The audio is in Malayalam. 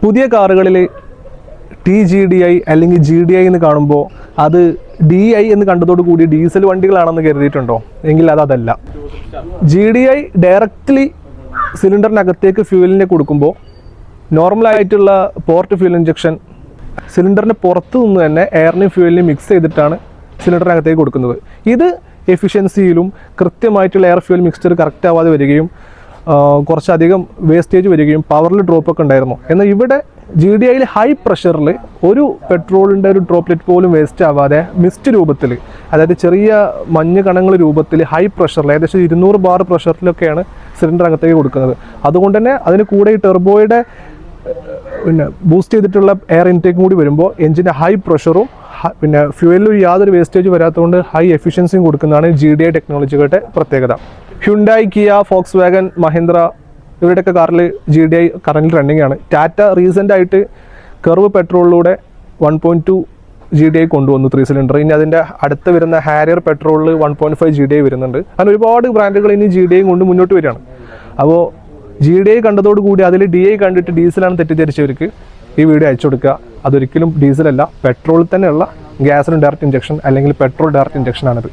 പുതിയ കാറുകളിൽ TGDI അല്ലെങ്കിൽ GDI എന്ന് കാണുമ്പോൾ അത് DI എന്ന് കണ്ടതോടുകൂടി ഡീസൽ വണ്ടികളാണെന്ന് കരുതിയിട്ടുണ്ടോ? എങ്കിൽ അതല്ല. GDI ഡയറക്റ്റ്ലി സിലിണ്ടറിനകത്തേക്ക് ഫ്യൂവലിനെ കൊടുക്കുമ്പോൾ നോർമലായിട്ടുള്ള പോർട്ട് ഫ്യൂൽ ഇഞ്ചക്ഷൻ സിലിണ്ടറിന് പുറത്തു നിന്ന് തന്നെ എയറിനെയും ഫ്യൂവലിനെയും മിക്സ് ചെയ്തിട്ടാണ് സിലിണ്ടറിനകത്തേക്ക് കൊടുക്കുന്നത്. ഇത് എഫിഷ്യൻസിയിലും കൃത്യമായിട്ടുള്ള എയർ ഫ്യൂവൽ മിക്സ്ചർ കറക്റ്റ് ആവാതെ വരികയും കുറച്ചധികം വേസ്റ്റേജ് വരികയും പവറിൽ ഡ്രോപ്പൊക്കെ ഉണ്ടായിരുന്നു. എന്നാൽ ഇവിടെ GDIയിൽ ഹൈ പ്രഷറിൽ ഒരു പെട്രോളിൻ്റെ ഒരു ഡ്രോപ്ലെറ്റ് പോലും വേസ്റ്റ് ആവാതെ മിസ്റ്റ് രൂപത്തിൽ, അതായത് ചെറിയ മഞ്ഞ് കണങ്ങൾ രൂപത്തിൽ ഹൈ പ്രഷറിൽ ഏകദേശം 200 ബാർ പ്രഷറിലൊക്കെയാണ് സിലിണ്ടർ അകത്തേക്ക് കൊടുക്കുന്നത്. അതുകൊണ്ട് തന്നെ അതിന് കൂടെ ഈ ടെർബോയുടെ ബൂസ്റ്റ് ചെയ്തിട്ടുള്ള എയർ ഇൻടേക്കും കൂടി വരുമ്പോൾ എഞ്ചിൻ്റെ ഹൈ പ്രഷറും ഫ്യൂവലിൽ യാതൊരു വേസ്റ്റേജ് വരാത്തതുകൊണ്ട് ഹൈ എഫിഷ്യൻസിയും കൊടുക്കുന്നതാണ് GDI ടെക്നോളജികളുടെ പ്രത്യേകത. Hyundai, Kia, Volkswagen, Mahindra ഇവരുടെയൊക്കെ കാറിൽ GDI കറന്റ് റണ്ണിങ് ആണ്. ടാറ്റ റീസെൻ്റ് ആയിട്ട് കർവ് പെട്രോളിലൂടെ 1.2 GDI കൊണ്ടുവന്നു 3 സിലിണ്ടർ. ഇനി അതിൻ്റെ അടുത്ത് വരുന്ന ഹാരിയർ പെട്രോളിൽ 1.5 GDI വരുന്നുണ്ട്. അങ്ങനെ ഒരുപാട് ബ്രാൻഡുകൾ ഇനി GDI കൊണ്ട് മുന്നോട്ട് വരികയാണ്. അപ്പോൾ GDI കണ്ടതോടുകൂടി അതിൽ DI കണ്ടിട്ട് ഡീസലാണ് തെറ്റിദ്ധരിച്ചവർക്ക് ഈ വീഡിയോ അയച്ചു കൊടുക്കുക. അതൊരിക്കലും ഡീസലല്ല, പെട്രോളിൽ തന്നെയുള്ള ഗ്യാസിന് ഡയറക്റ്റ് ഇഞ്ചക്ഷൻ അല്ലെങ്കിൽ പെട്രോൾ ഡയറക്റ്റ് ഇഞ്ചക്ഷൻ ആണിത്.